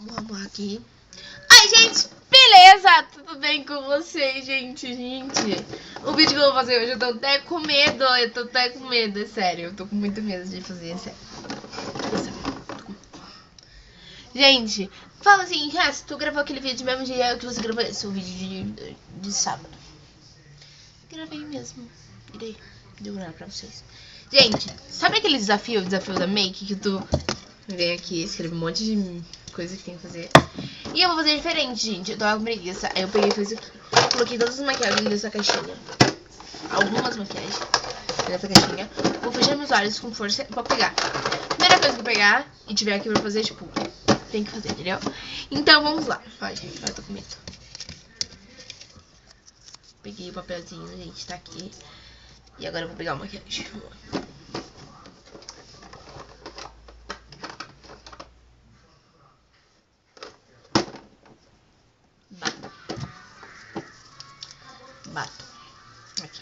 Vamos arrumar aqui. Ai, gente, beleza? Tudo bem com vocês, gente? O vídeo que eu vou fazer hoje eu tô até com medo. É sério. Eu tô com muito medo de fazer, é sério. Gente, fala assim, se tu gravou aquele vídeo do mesmo dia que você gravou esse, o vídeo de sábado. Gravei mesmo. Irei demorar pra vocês. Gente, sabe aquele desafio, o desafio da Make, que tu vem aqui, escreve um monte de coisa que tem que fazer. E eu vou fazer diferente, gente. Eu tô com preguiça. Aí eu peguei e fiz aqui. Coloquei todas as maquiagens nessa caixinha. Algumas maquiagens nessa caixinha. Vou fechar meus olhos com força pra pegar. Primeira coisa que eu pegar e tiver aqui pra fazer, tipo, tem que fazer, entendeu? Então vamos lá. Ai, eu tô com medo. Peguei o papelzinho, gente, tá aqui. E agora eu vou pegar uma maquiagem. Vamos lá. Bato. Aqui.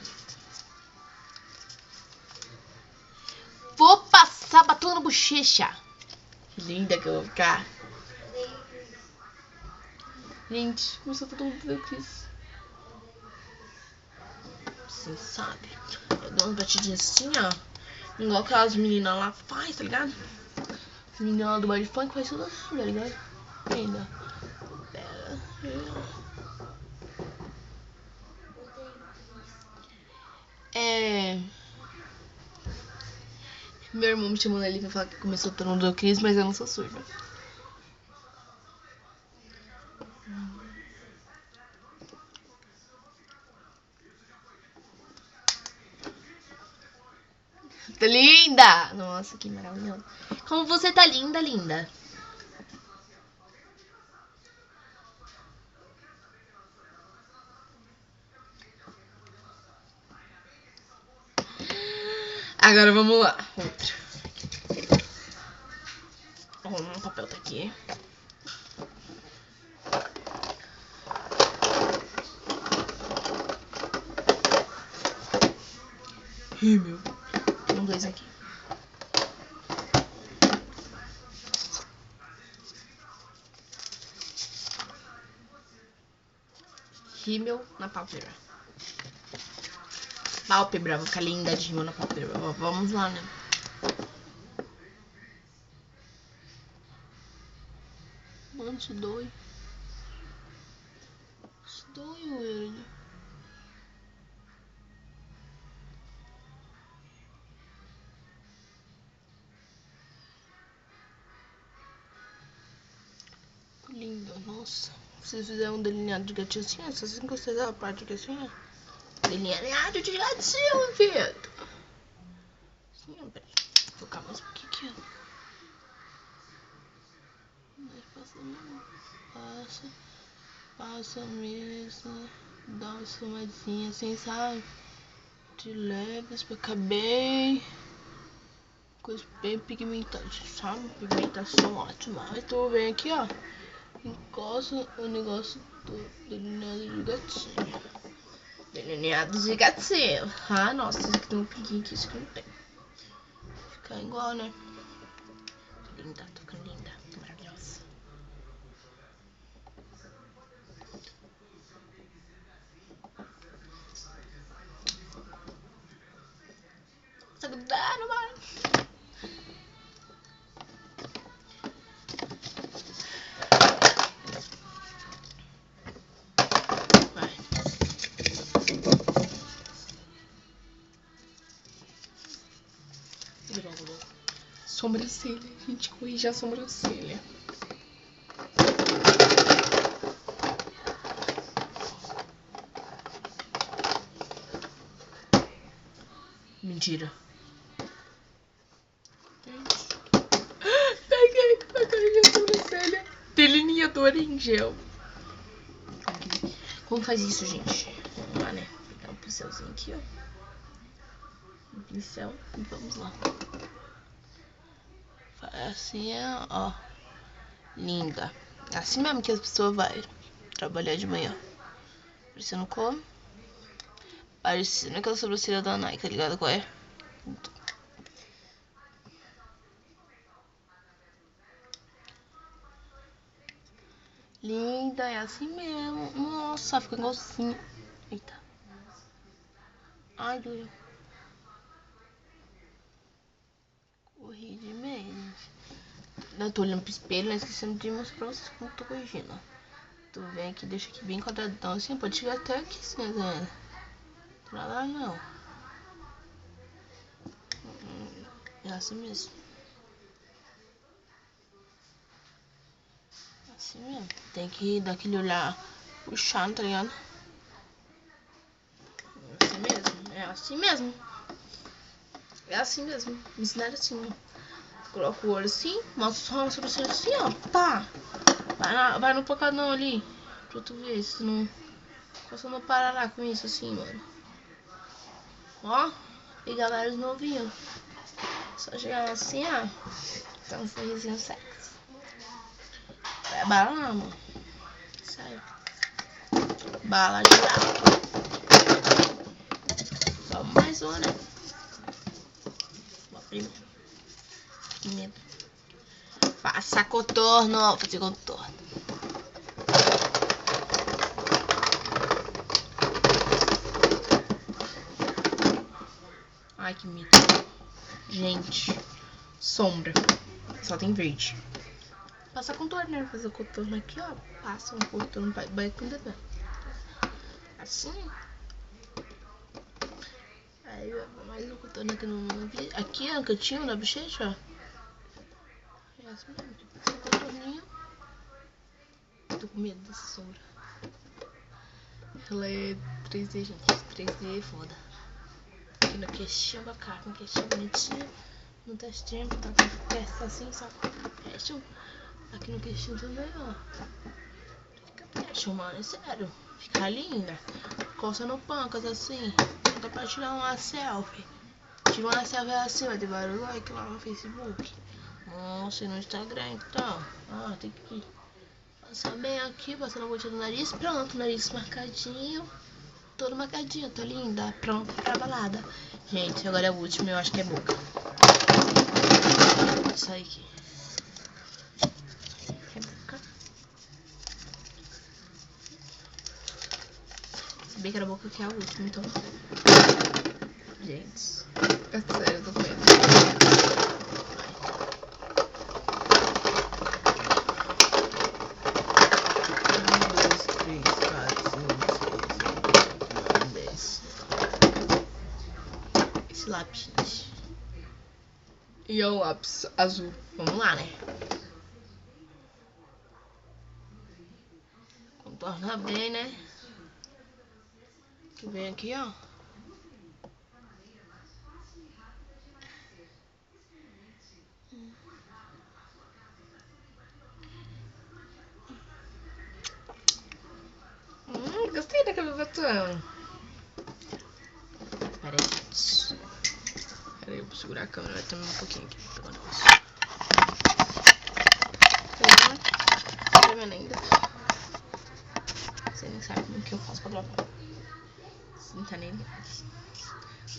Vou passar batom na bochecha. Que linda que eu vou ficar. Gente, começou todo mundo ver isso. Você sabe. Eu dou uma batidinha assim, ó. Igual aquelas meninas lá faz, tá ligado? As meninas lá do baile funk faz tudo assim, tá ligado? Ainda. Meu irmão me chamou ali pra falar que começou todo mundo do Cris, mas eu não sou surda. Tá linda! Nossa, que maravilhoso. Como você tá linda, linda. Agora vamos lá. Outra. O papel tá aqui. Rímel. Tem dois aqui. Rímel na pálpebra. Pálpebra, vou ficar linda de rímel na pálpebra. Vamos lá, né? Mano, isso dói. Isso dói, velho. Linda, nossa. Vocês fizeram um delineado de gatinho assim, ó. Vocês gostaram da parte aqui assim, ó. Delineado de gatinho, filho. Assim, ó, peraí. Vou focar mais um pouquinho aqui, ó. Passa mesmo. Dá uma esfumadinha assim, sabe? De leves pra ficar bem. Coisa bem pigmentada, sabe? Pigmentação ótima. Aí tu vem aqui, ó. Encosta o negócio do delineado de gatinho. Delineado de gatinho. Ah, nossa, isso aqui tem um pinguinho aqui, isso aqui não tem. Fica igual, né? Linda, tô ficando linda. Maravilhosa. Tá grudando, mano. Vai. Sobrancelha, a gente corrige a sobrancelha. Mentira. Peguei a sobrancelha. Delineador em gel. Como faz isso, gente? Vamos lá, né? Vou pegar um pincelzinho aqui, ó. Um pincel e vamos lá. Assim, ó. Linda. Assim mesmo que as pessoas vão trabalhar de manhã. Parecendo como? Parecendo aquela sobrancelha da Nike, tá ligado qual é? Linda, é assim mesmo. Nossa, ficou igualzinho. Eita. Ai, doeu. Corri de mesmo. Eu tô olhando pro espelho, né? Esquecendo de mostrar pra vocês como eu tô corrigindo. Tu vem aqui, deixa aqui bem quadradão assim. Pode chegar até aqui, assim, né? Pra lá não. É assim mesmo. Assim mesmo. Tem que dar aquele olhar puxado, tá ligado? É assim mesmo. É assim mesmo. É assim mesmo. Me ensinaram assim, ó. Coloca o olho assim, mostra a sobrancelha assim, ó. Pá. Vai no pancadão ali. Pra tu ver se não. Você não parar lá com isso assim, mano. Ó. E galera novinho. Só chegar assim, ó. Tá um sorrisinho sexy. Vai bala não, mano. Sai. Bala de lá. Vamos mais uma, né? Vamos primeiro. Que medo. Faça contorno. Fazer contorno. Ai, que medo. Gente. Sombra. Só tem verde. Passa contorno, né? Fazer o contorno aqui, ó. Passa um contorno, vai com o dedo. Assim. Aí, mais um contorno aqui no... Aqui, ó, cantinho na bochecha, ó. É assim mesmo. Passa um contorninho. Tô com medo dessa sombra. Ela é 3D, gente. 3D é foda. Aqui no queixinho da cara, no queixinho bonitinho. No testinho, tá com testa assim, só fashion. Aqui no queixinho também, ó. Fica fashion, mano, é sério. Fica linda. Coçando pancas assim. Dá pra tirar uma selfie. Tira uma selfie assim, vai ter vários likes lá no Facebook. Nossa, e no Instagram então. Ah, tem que passar bem aqui, passando a gotinha do nariz. Pronto, nariz marcadinho. Todo marcadinho, tá linda. Pronto pra balada. Gente, agora é o último, eu acho que é boca. Isso aí aqui. É boca. Se bem que era boca que é a última, então. Gente. É sério, eu tô com medo. 1, 2, 3, 4, 5, 6, 7, 8, 9, 10. Esse lápis, gente. E é o lápis azul. Vamos lá, né? Contorna bem, né? Que vem aqui, ó. Gostei daquele batom. Pera aí, gente. Pera aí, eu vou segurar a câmera. Vai também um pouquinho aqui. Vou pegar o negócio. Tá vendo ainda? Você nem sabe como que eu faço pra gravar. Você não tá nem ligado.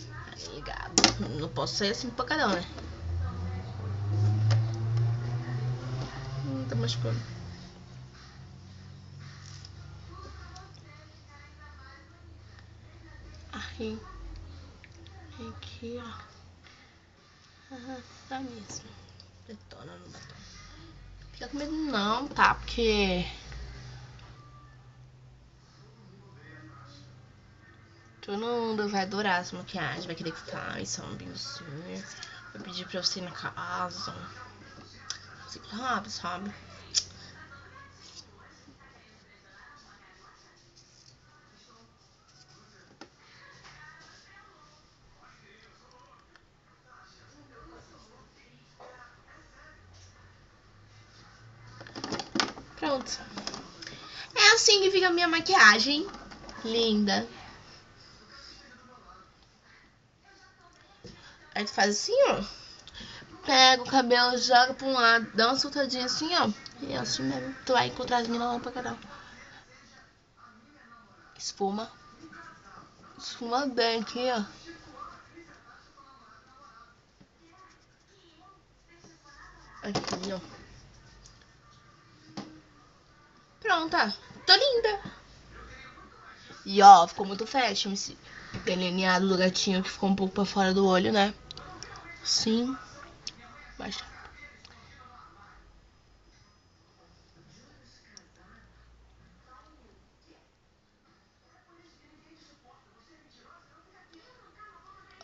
Tá nem ligado. Não posso sair assim pra cada um, né? Tá machucando. Aí. Aqui, ó. Tá mesmo. Detona no batom. Fica com medo não, tá? Porque... todo mundo vai adorar essa maquiagem. Vai querer que faça um biozinho. Vai pedir pra você ir na casa. Você sabe? Pronto. É assim que fica a minha maquiagem. Linda. Aí tu faz assim, ó. Pega o cabelo, joga pra um lado, dá uma soltadinha assim, ó. E é assim mesmo. Tu vai encontrar as meninas lá pra caralho. Esfuma. Esfuma bem aqui, ó. Aqui, ó. Pronta. Tô linda. E ó, ficou muito fashion esse delineado do gatinho que ficou um pouco pra fora do olho, né? Sim. Baixa.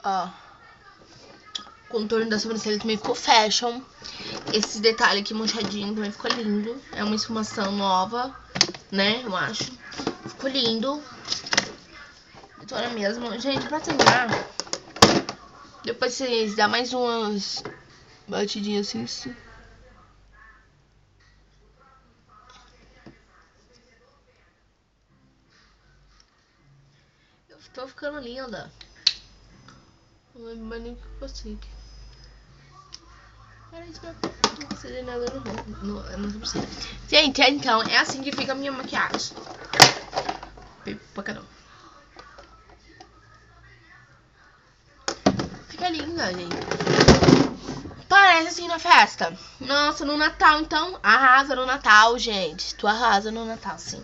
Ó. O contorno da sobrancelha também ficou fashion. Esse detalhe aqui manchadinho também ficou lindo. É uma esfumação nova, né? Eu acho. Ficou lindo. Detona mesmo. Gente, pra terminar, depois vocês dão mais umas batidinhas assim. Eu tô ficando linda. Não lembro mais nem o que eu passei aqui. Era isso mesmo. Não passei nada no rosto. Não passei. Gente, então, é assim que fica a minha maquiagem. Pra caramba. Fica linda, gente. Parece assim na festa. Nossa, no Natal, então. Arrasa no Natal, gente. Tu arrasa no Natal, sim.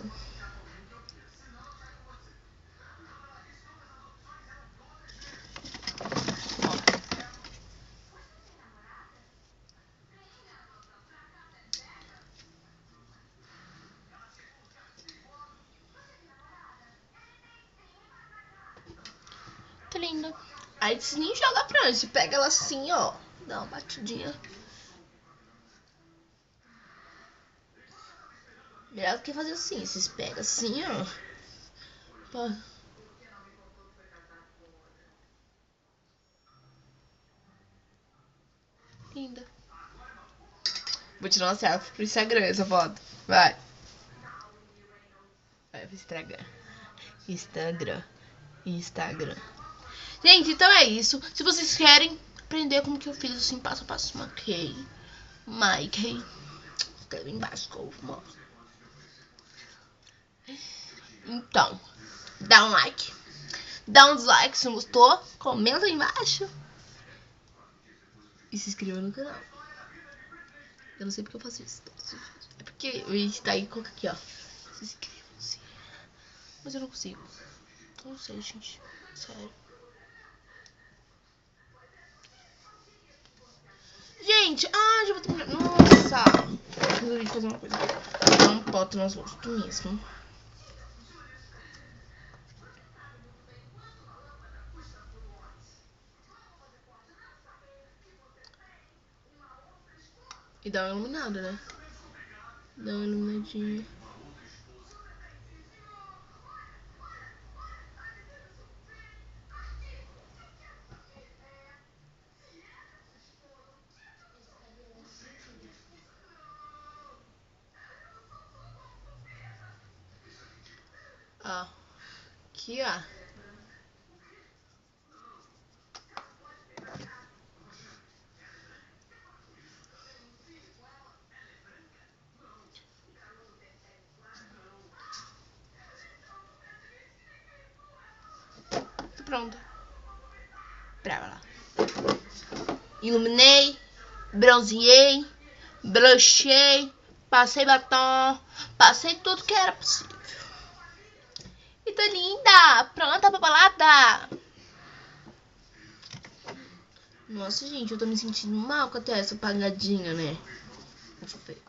Que linda. Aí você nem joga pra onde. Você pega ela assim, ó. Dá uma batidinha. Melhor do que fazer assim. Vocês pegam assim, ó. Pô. Linda. Vou tirar uma selfie pro Instagram essa foto. Vai. Vai pro Instagram. Gente, então é isso. Se vocês querem aprender como que eu fiz assim, passo a passo, maquei. Escreve embaixo que eu mostro. Então, dá um like. Dá um dislike se não gostou. Comenta aí embaixo. E se inscreva no canal. Eu não sei porque eu faço isso. É porque o Insta aí coloca aqui, ó. Se inscrevam-se. Mas eu não consigo. Não sei, gente. Sério. Gente, já vou terminar. Nossa. Resolvi fazer uma coisa. Dar um pote no rosto mesmo. E dá uma iluminada, né? Dá uma iluminadinha. Ó. Aqui, ó. Pronto. Pra lá. Iluminei, bronzeei, blushei, passei batom, passei tudo que era possível. E tô linda, pronta pra balada. Nossa, gente, eu tô me sentindo mal com até essa apagadinha, né? Deixa eu ver.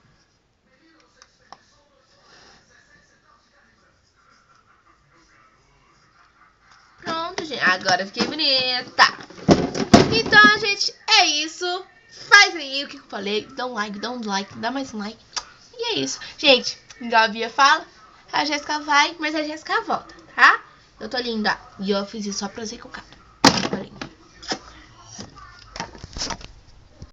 Pronto, gente. Agora eu fiquei bonita. Então, gente, é isso. Faz aí o que eu falei. Dá um like, dá um dislike, dá mais um like. E é isso. Gente, igual a Bia fala, a Jéssica vai, mas a Jéssica volta, tá? Eu tô linda. E eu fiz isso só pra ser cocada.